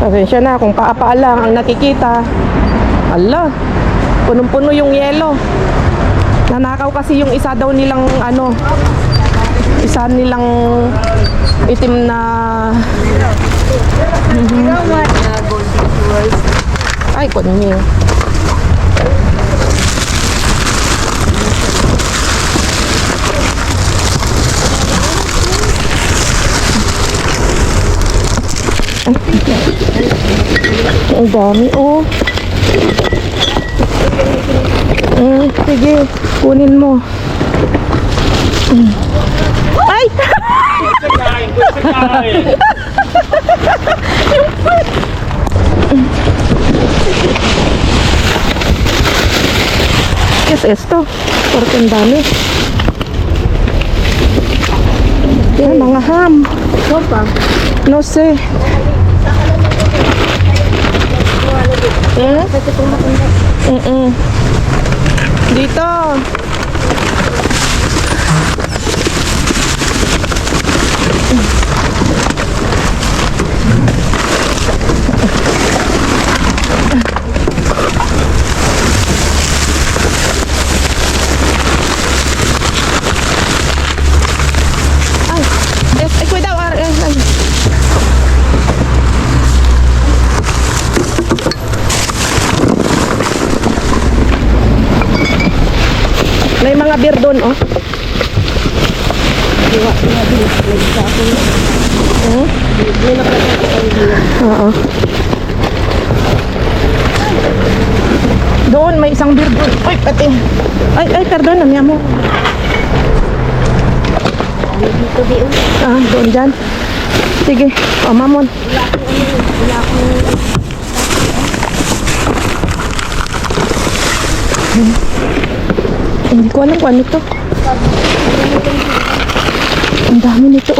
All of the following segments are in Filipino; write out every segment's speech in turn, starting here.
Pasensya na kung paa lang ang nakikita. Ala, punong-puno yung yelo. Nanakaw kasi yung isa daw nilang isa nilang itim na ay kunmi. Ang dami sige, kunin mo. Ay! ¿Qué es esto? Porque ang dami. Yan, mga ham. Sopa? No sé. Dito. Ay, cuidado. May mga beer doon, Oo. Doon, may isang beer doon. Ay, pati. Ay, pardon, namiya mo. Doon dyan. Sige, mamon. Hindi ko alam kung ano to. Ang dami nito,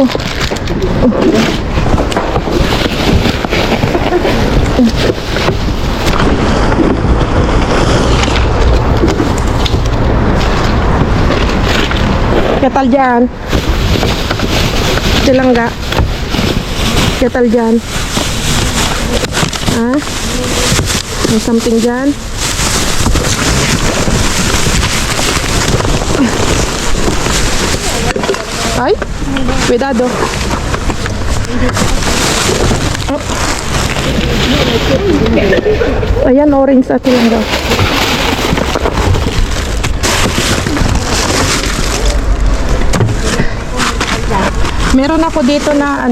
Ketal dyan. Silangga. Ketal dyan. May something dyan. Ay, cuidado. Ayan, orange sa silangga. Meron ako dito na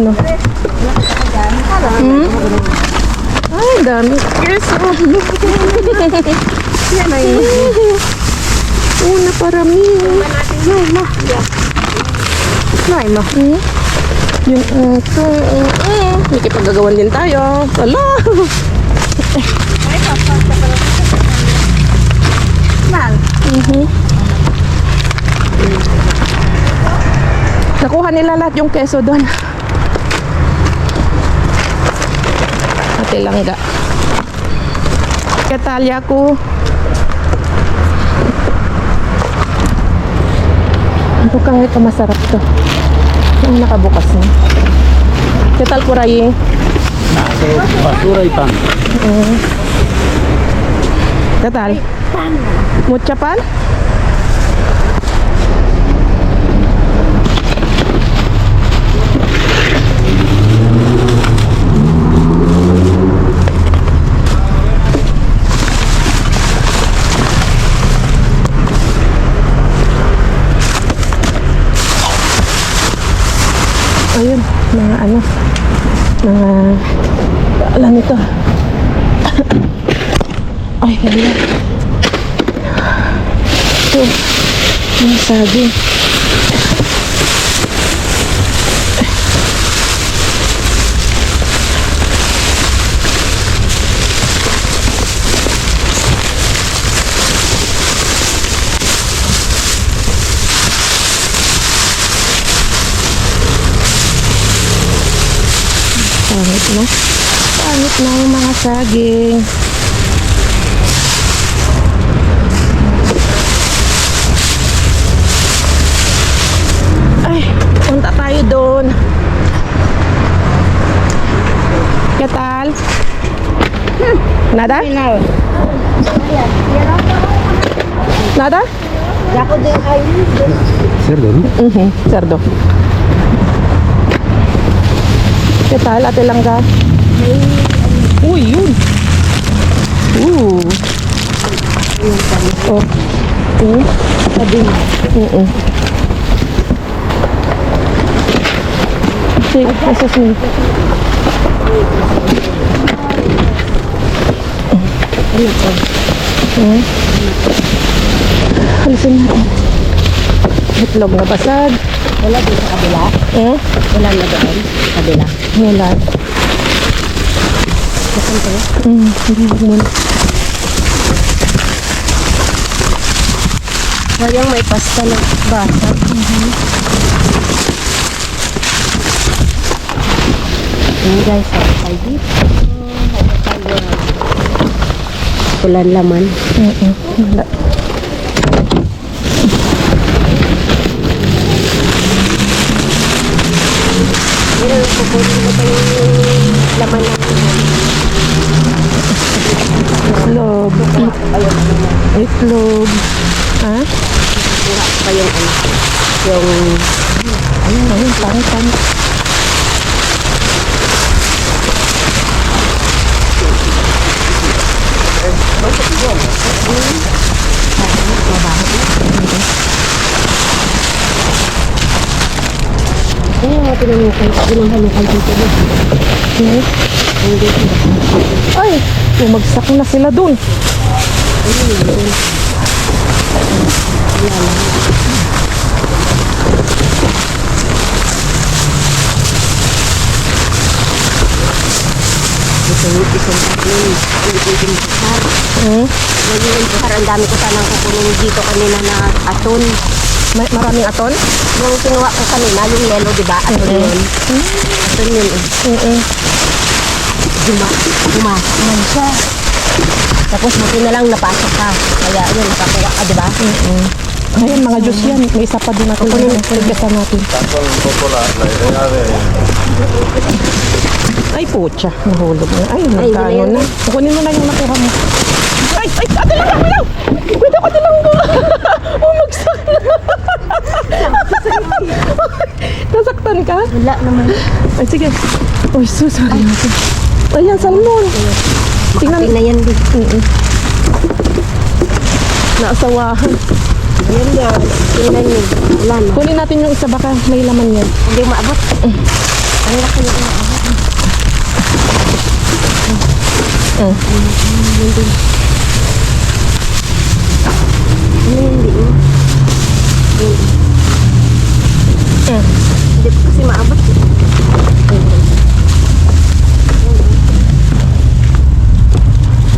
Ay, dami. Yes. Yan ay. Naparami. Nain mo. Yung ito. Nakipagagawan din tayo. Wala. Nakuha nila lahat yung keso doon. Ate langga. Ketalya ko. Bukang ito masarap to. Yung nakabukas na. Ketal por ahí. Basura y pan. Ketal? Mucha pan? Ayun, mga alam nito. Ay, hala. Ito, yung saging. Pangit na yung mga saging. Ay, punta tayo doon. Ketal? Nada? Nada? Cerdo, ¿no? Cerdo. ¿Qué tal, Ate Langga? Uy, yun. Oh. Sí, eso sí. Alisin natin. Itlog na basag. Wala din sa kabila. Wala na doon. Kabila. Wala. Hindi muna. Sayang may pasta na basa. Ayan guys, harap tayo dito. Harap tayo. Kulan laman. Wala. Pero kukunin mo tayo yung laman ng Itlog. Itlog. Ha? kuha pa yung ano. Yung Ayun, pang. ano yung mga tinanukay? Tinanukay dito na. Ay, bumagsak na sila dun. Ito yung isang tatlong. Ito yung sasar. Ngayon yung sasar, ang dami ko sanang kukunin dito kanina na aton. Maraming aton? Yung kinuha ko kanina, yung yellow, di ba? Aton yun. Aton yun eh. Dumakuman siya. Tapos buti na lang napasok ka. Kaya yun, nakakuha ka, di ba? Ayun, mga Diyos yan. May isa pa din natin. Pagkasan natin. Ay, putya. Nahulog na. Ay, nagkaano na. Kukunin mo na yung nakuha mo. Ay, Ate Langga, wala! Wait ako, Ate Langga! Bumagsak na. Nasaktan ka? Wala naman. Ay, sige. Uy, sorry natin. Ayan, salmon. Makapin na yan, di. Naasawahan. Yan yan. Tingnan yun. Wala na. Kunin natin yung isa, baka may laman yan. Hindi maabot. Ang laki yung maabot. Hindi. Hindi ko kasi maabot.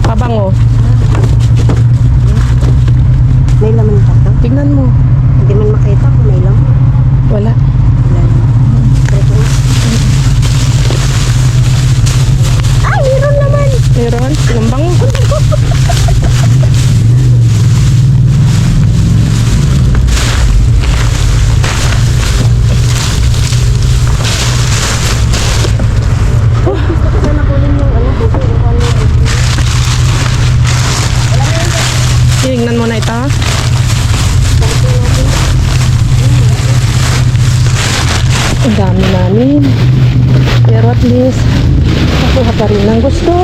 Pabango. May laman ka to. Tignan mo. Hindi man makita kung may laman. Wala. Wala naman. Ay, meron naman. Meron. Lambang. Sana kunin yung ano, buko yung ano. Tingnan mo na ito. Ang dami namin. Pero at least, nakuha pa rin ng gusto.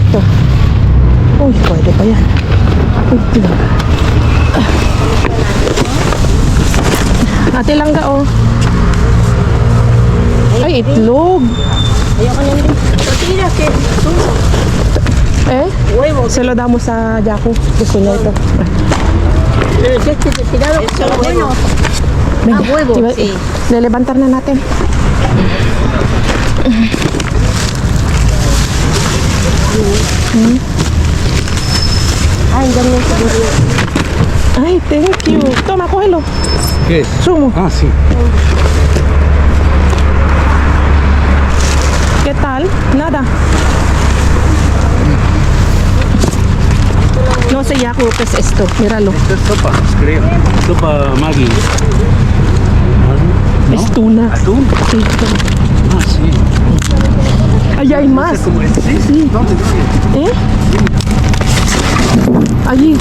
Ito. Uy, pwede pa yan. Ito. Ate Langga, oh. Ay, itlog. Ayoko nang din. Tortilla, kaya. Eh, salo daw mo sa Jaco. Gusto niya ito. huevo, sí. Lelevantar na natin. Ay, dami yung siguro yun. Ay, thank you. Toma, cógelo. ¿Qué es? Sumo. Ah, sí. ¿Qué tal? Nada. No sé ya qué es esto. Míralo. Esto es sopa, creo. Sopa Maggi. ¿No? Es tuna. ¿Atún? Sí, tuna. Ah, sí. Ay, Allá hay más. ¿Cómo es? Sí. Sí. ¿Dónde? ¿Eh? Allí.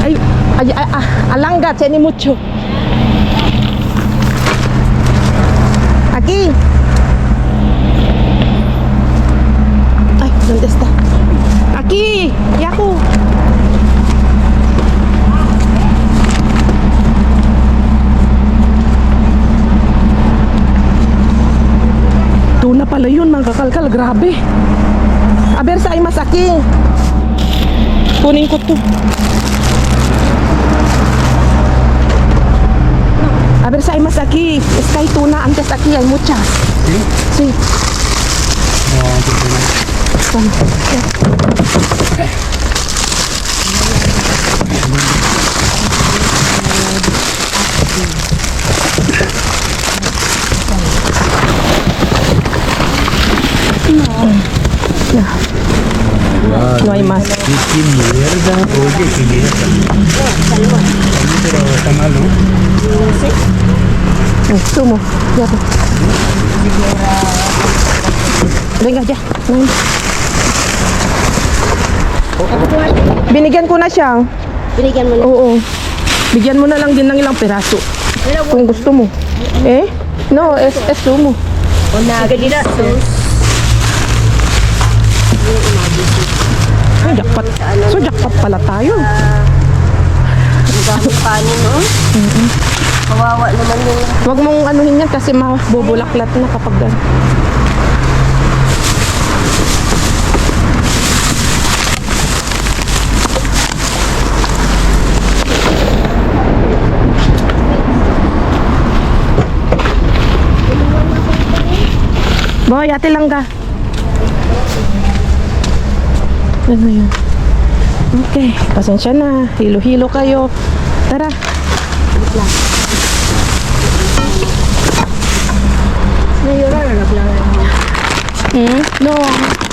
Ay, ay, alanga, tiene mucho. Aquí. Ay, ¿dónde está? Aquí, Yahoo. Tuna pala yun, mga kakalkal. Grabe. Aber sa mas aki. Kunin ko to. Aber sa mas aquí. Sky tuna antes aquí hay muchas. ¿Sí? Sí. No, entonces No hay más. ¿Qué mierda? Oye, qué mierda. Pero está mal, ¿no? Sumo. Ya. Venga, ya. Binigyan ko na siya. Binigyan mo na. Oo. Bigyan mo na lang din ng ilang peraso. Kung gusto mo. Eh? No, es sumo. Una pesos. Ay, jackpot. So, jackpot pala tayo. Ang daming panin, no? Kawawa naman yung... Huwag mong anuhin yan kasi mabubulaklat na kapag gano'n. Boy, ate lang ka. Ano yun? Okay, pasensya na. Hilo-hilo kayo. Tara. No,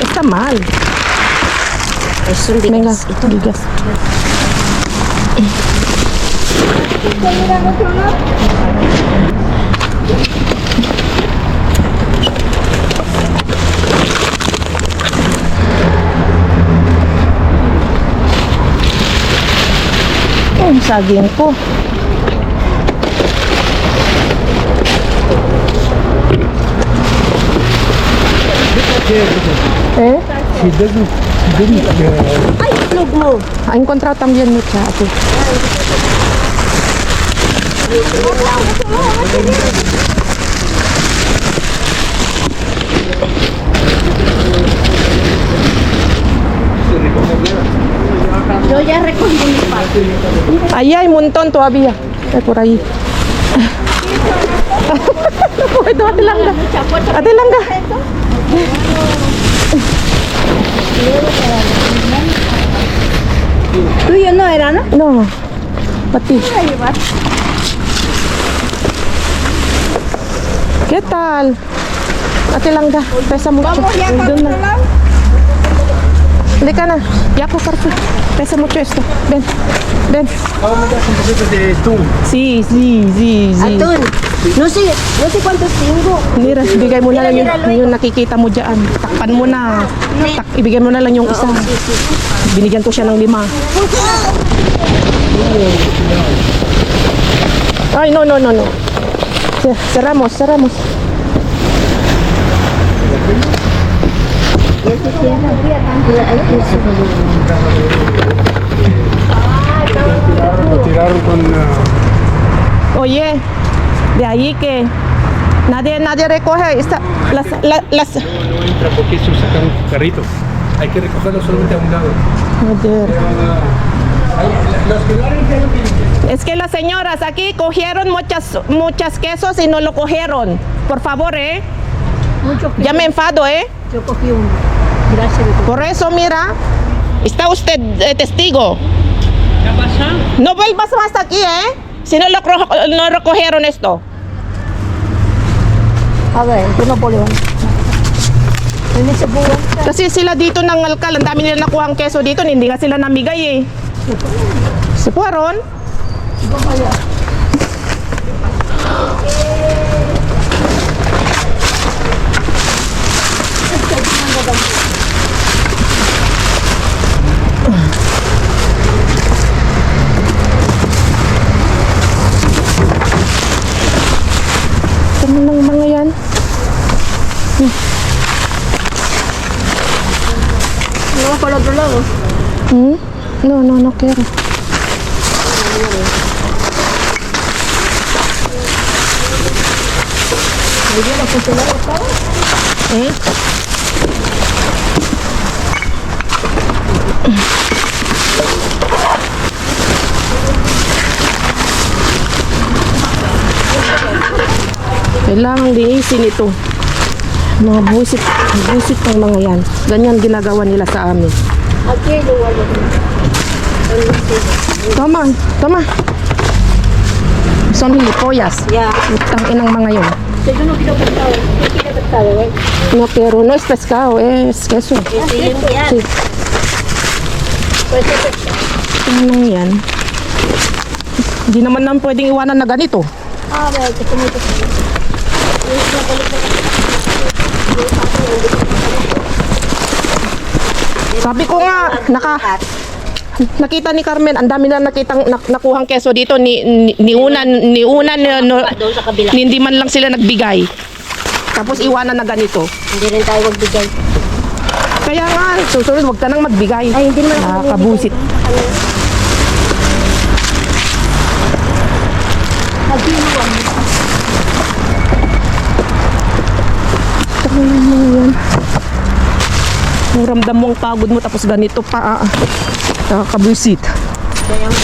está mal. Es un Venga, bigas. Ito. bigas. Ang saging ko. Eh? She didn't, Ay, itlog mo. Ha encontrado también mucha aquí. Yo ya recogí mi parte. Ahí hay un montón todavía. Por ahí. Ito, ate lang ka. Ate lang ka. Tuyo no era, ¿no? No. Pati. ¿Qué tal? Ate lang ka. Pesa mucho. Doon na. Halika na. Yaku, Carpe. Pesa mucho esto. Ven. Ven. vamos a dar un poquito de atún. Sí, sí, sí, sí. Atún. No sé cuántos tengo. Mira, bigay mo na lang yung nakikita mo dyan. Takpan mo na. Ibigay mo na lang yung isa. Binigyan ko siya ng 5. Ay, no. Cerramos. Lo tiraron con... Oye, de ahí que nadie recoge las No entra porque eso sacan carritos. Hay que recogerlo solamente a un lado. Joder. Los que no tienen Es que las señoras aquí cogieron muchas quesos y no lo cogieron. Por favor, ya me enfado, Yo cogí uno. Gracias. Por eso, mira, está usted testigo. ¿Qué pasa? No vuelvas más aquí, si no no recogieron esto. A ver, ito na po liwan. Ini sa buwan. Kasi sila dito ng alkal, ang dami nila nakuha ang keso dito, hindi nga sila namigay Si Puaron. Mga pala lang. Hmm? No, Kira. Hindi na po sila ito. Hmm? Kailangan linisin ito. Mga busit ng mga yan. Ganyan ginagawa nila sa amin. Okay, wala. Tama. Son hilipoyas. Yeah. Utang inang mga yun. Sige, no, pinapagtawa. Pinapagtawa, eh. No, pero no es pescado, es queso. Ito yun yan. Sí. Tingnan yan. Hindi naman naman pwedeng iwanan na ganito. Ah, well, ito mo ito. Sabi ko nga, nakita ni Carmen, ang dami na nakuhang keso dito ni unan no, Doon sa kabila. hindi man lang sila nagbigay. Tapos iwanan na ganito. Hindi rin tayo magbigay. Kaya nga, susunod wag ka nang magbigay. Ay, hindi naman ako Nakakabusit. Nagbinuwan. Tingnan mo yan. Ramdam mo ang pagod mo tapos ganito pa. Nakakabusit. Kaya nga.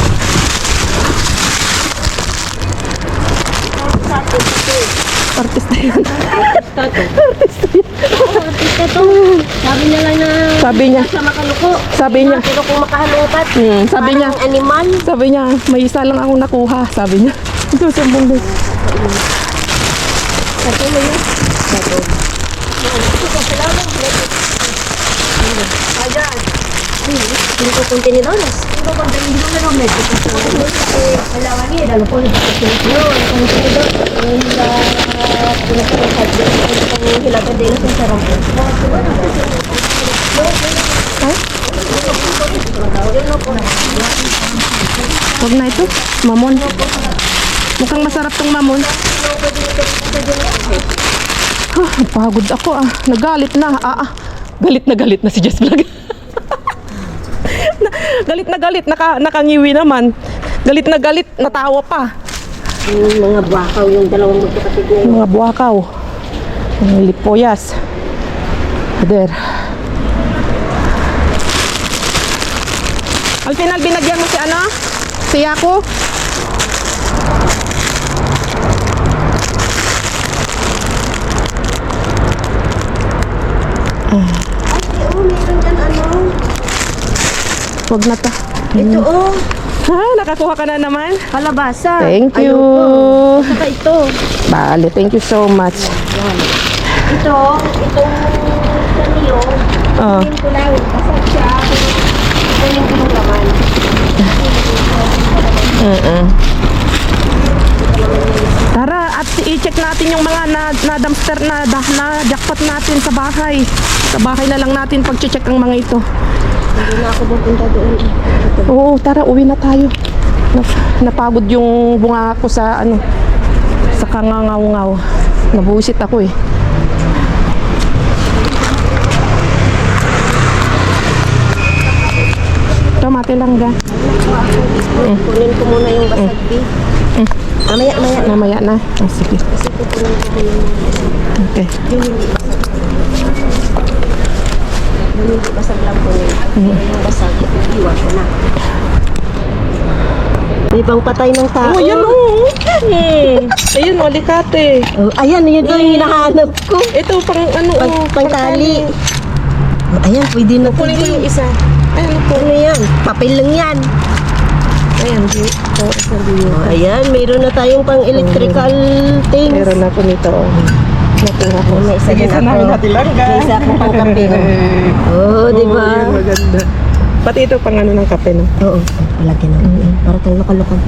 Artista yan. Artista to. Sabi niya lang na Sabi niya. sa makaluko. Sabi niya. Pero kung makahalukat, Sabi niya. parang animal. Sabi niya, may isa lang akong nakuha. Sabi niya. Ito, sumbong din. Sabi mo yun. Hindi ko kontinidores. Hindi ko kontinidores. Alawan niya, lalo po na kontinidor. Kontinidor. Yung sa hilatan din sa sarang po. Huwag na ito. Mamon. Mukhang masarap tong mamon. Pagod ako Nagalit na. Galit na si Jess Vlog. Galit na galit. Nakangiwi naman. Galit na galit. Natawa pa. Yung mga buwakaw, yung dalawang magkakapit na yun. Mga buwakaw. Mga lipoyas. There. Al final, binagyan mo si ano? Si Yako? Ay, meron dyan ano. Huwag na ta. Ito Nakakuha ka na naman? kalabasa. Thank you. Ayoko. Saka ito. Bale, thank you so much. Itong saniyo. Oh. Hindi ko lang. Basag siya. Ito yung laman. Tara, at i-check natin yung mga na-dumpster na jackpot natin sa bahay. Sa bahay na lang natin pag-check ang mga ito. Hindi na ako pupunta doon. Oo, tara, uwi na tayo. Napagod yung bunga ko sa sa kangangaw-ngaw. Nabusit ako eh. Tomate lang ga. Kunin ko muna yung basag. Mamaya. Mamaya na. Sige. Kasi kukunin ko muna yung Okay. hindi basag lang po niya. Yung basag, iwan ko na. May bang patay ng tao. Oh, yan ayun, alikate. Oh, ayan, yun yung hinahanap ko. Ito pang Pangtali. Ayan, pwede na Kunin ko yung isa. Ayan po. Ano yan? Papel lang yan. Ayan, Oh, ayan, mayroon na tayong pang electrical things. meron ako nito. Nakuha ko. May isa din ako. lang ga. May isa akong pang kape. Oh, di ba? Maganda. Pati ito pang ng kape no. Oo, palagyan natin. Para tayong lokal-lokal.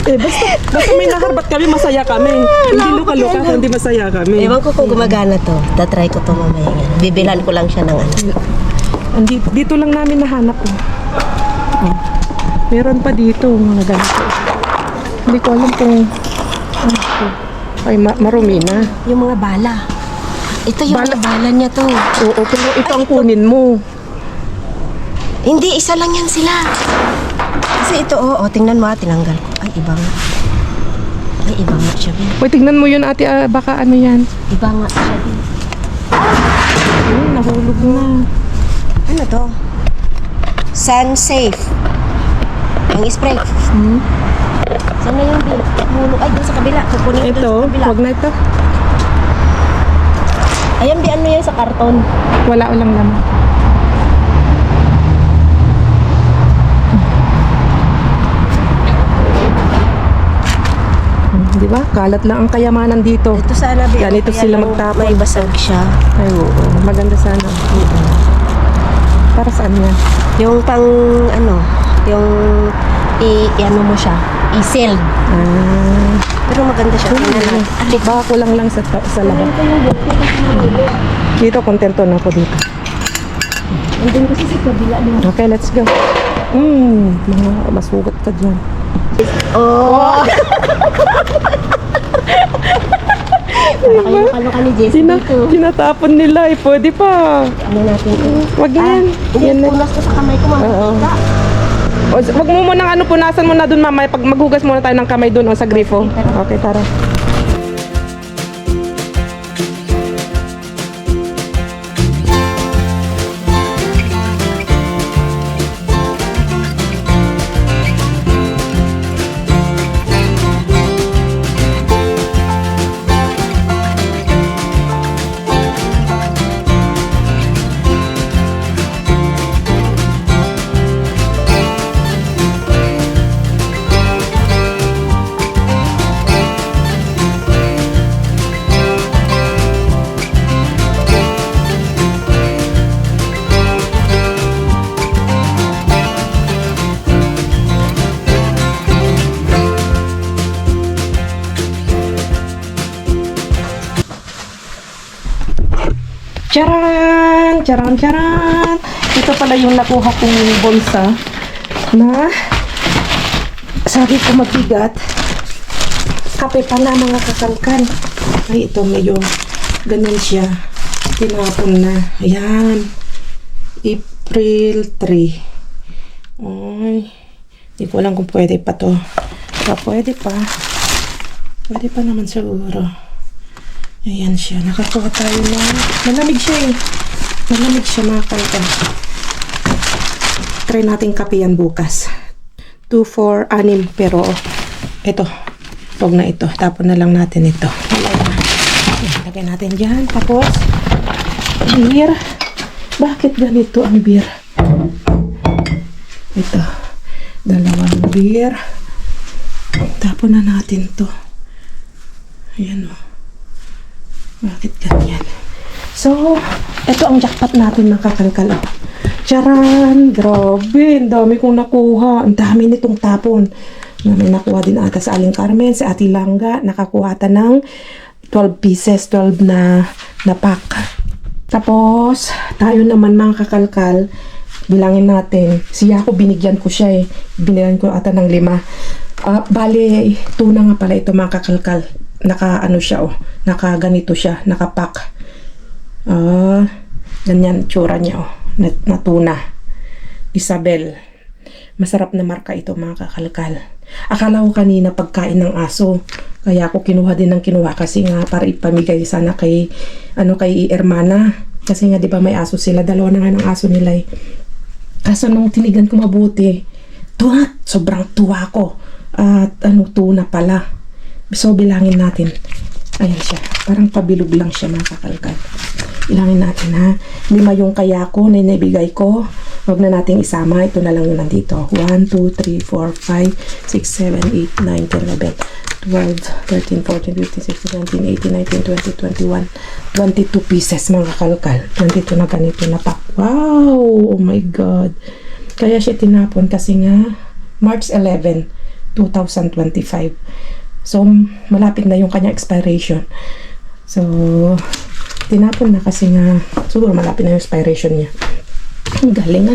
Basta may naharbat kami, masaya kami. Hindi luka-luka, hindi masaya kami. Ewan ko kung gumagana to. Tatry ko to mamaya. Bibilhan ko lang siya ng ano. Dito lang namin nahanap Meron pa dito mga ganito. Hindi ko alam kung Ay, marumi na. Yung mga bala. Ito yung Bala? mga bala niya to. Oo, pero ito ang kunin mo. Hindi, isa lang yan sila. Kasi ito, tingnan mo, tinanggal ko. Ay, iba nga. Ay, iba nga siya, Bin. Uy, tignan mo yun ate, baka ano yan. Iba nga siya, Bin. Nahulog na. Ano to? Sun safe. Ang spray. Saan na yung Bin? Hulog. Ay, dun sa kabila. Kukunin ko dun Ito, sa kabila. wag na ito. Ayan, Bin, ano yan sa karton? Wala ulang naman. Di ba? Kalat lang ang kayamanan dito. Ito sana, Bin. Ganito Kaya sila lang magtapon. May basag siya. Ay, oo. Maganda sana. Para saan yan? Yung pang, yung i-ano mo siya. I-sealed. Pero maganda siya. Tingnan natin. Baka kulang lang sa lahat. Dito, kontento na ako dito. Andun kasi sa kabila din. Okay, let's go. Mga masugat ka dyan. Oh! Para kayo kaloka ni Jessie dito. Tinatapon nila eh. Pwede pa. Ano natin ito? Wag yan. Hindi, Yan na. punas ko sa kamay ko, Oo. mamaya. Wag mo munang punasan mo na dun mamaya. Pag maghugas muna tayo ng kamay dun o sa grifo. Okay, tara. Charan! Charan, charan! Ito pala yung nakuha kong bonsa na sabi ko mabigat. Kape pala mga kakalkan. Ay, ito medyo ganun siya. Tinapon na. Ayan. April 3. Ay, hindi ko alam kung pwede pa to. Pwede pa. Pwede pa naman siguro. Ayan siya. Nakakuha tayo na. Malamig siya eh. Malamig siya mga kalkan. Try natin kape yan bukas. 2, 4, 6. Pero ito. Huwag na ito. Tapon na lang natin ito. Ayan, lagay natin dyan. Tapos beer. Bakit ganito ang beer? Ito. 2 beer. Tapon na natin to. Ayan o. Bakit ganyan? So, ito ang jackpot natin mga kakalkal. Charan! Grabe! Ang dami kong nakuha. Ang dami nitong tapon. Na may nakuha din ata sa Aling Carmen, sa Ati Langga. Nakakuha ata ng 12 pieces, 12 na pack. Tapos, tayo naman mga kakalkal, bilangin natin. Siya ako, binigyan ko siya eh. Binigyan ko ata ng 5. Bale, tuna nga pala ito mga kakalkal. Naka-ano siya naka-ganito siya, naka-pack. Ganyan tsura niya na tuna. Isabel. Masarap na marka ito mga kakalkal. Akala ko kanina pagkain ng aso. Kaya ako kinuha din ng kinuha kasi nga para ipamigay sana kay Hermana. Kasi nga 'di ba may aso sila, 2 na nga ng aso nila eh. Kaso nung tinigan ko mabuti, sobrang tuwa ko. At tuna pala. So, bilangin natin. Ayan siya. Parang pabilog lang siya mga kakalkal. Bilangin natin ha. 5 yung kaya ko na inibigay ko. Huwag na nating isama. Ito na lang yung nandito. 1, 2, 3, 4, 5, 6, 7, 8, 9, 10, 11, 12, 13, 14, 15, 16, 17, 18, 19, 20, 21. 22 pieces mga kakalkal. 22 na ganito na pack. Wow! Oh my God. Kaya siya tinapon kasi nga March 11, 2025. So, malapit na yung kanya expiration. So, tinapon na kasi nga, siguro malapit na yung expiration niya. Ang galing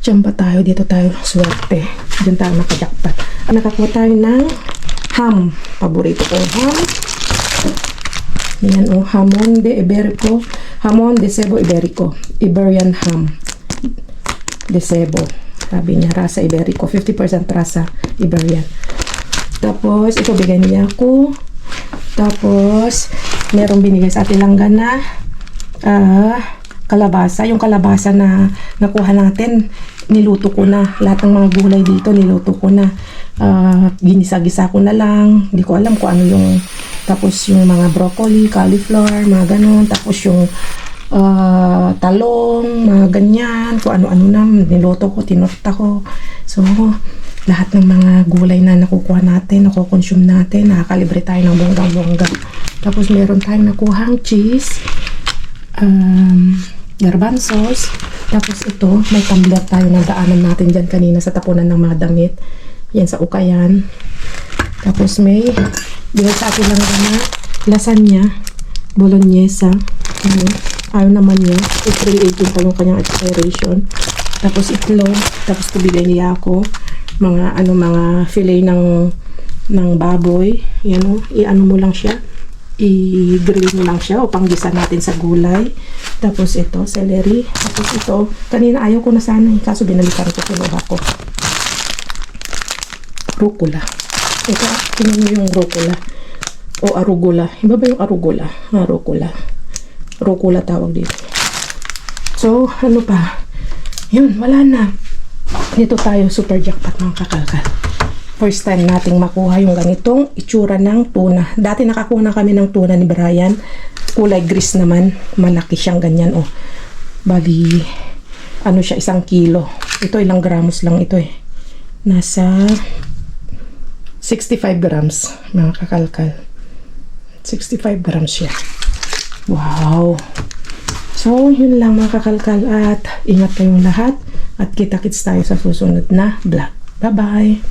Diyan ba tayo? Dito tayo swerte. Diyan tayo nakajakpat. Nakakuha tayo ng ham. Paborito kong ham. Ayan o, hamon de Iberico. Hamon de Cebo Iberico. Iberian ham. De Cebo. Sabi niya, rasa Iberico. 50% rasa Iberian. Tapos, ito bigay niya ako. Tapos, merong binigay sa atin langgan na kalabasa. Yung kalabasa na nakuha natin, niluto ko na. Lahat ng mga gulay dito, niluto ko na. Ginisa-gisa ko na lang. Hindi ko alam kung ano yung... Tapos yung mga broccoli, cauliflower, mga ganon. Tapos yung talong, mga ganyan. Kung ano-ano na, niluto ko, tinorta ko. So, lahat ng mga gulay na nakukuha natin, nakukonsume natin, nakakalibre tayo ng bonggang-bongga. Tapos meron tayong nakuhang cheese, garbanzos. Tapos ito, may tumbler tayo na daanan natin dyan kanina sa tapunan ng mga damit. Yan sa ukayan. Tapos may bigay sa atin lang na lasagna, bolognese. Ayaw naman niya. April 18 pa yung kanyang expiration. Tapos itlog. Tapos bigay niya ako mga fillet ng baboy. Yan o. I-ano mo lang siya. I-grill mo lang siya o panggisa natin sa gulay. Tapos ito, celery. Tapos ito, kanina ayaw ko na sana. Kaso binalikan ko, kinuha ko. Rucola. Ito, tingnan mo yung rucola. O arugula. Iba ba yung arugula? Rucola. Rucola tawag dito. So, ano pa? Yun, wala na. Dito tayo, super jackpot mga kakalkal. First time nating makuha yung ganitong itsura ng tuna. Dati nakakuha na kami ng tuna ni Brian. Kulay gris naman. Malaki siyang ganyan. Oh. Bali, ano siya, 1 kilo. Ito, ilang gramos lang ito eh. Nasa 65 grams, mga kakalkal. 65 grams siya. Wow! So, yun lang mga kakalkal. At ingat kayong lahat. At kita-kits tayo sa susunod na vlog. Bye-bye!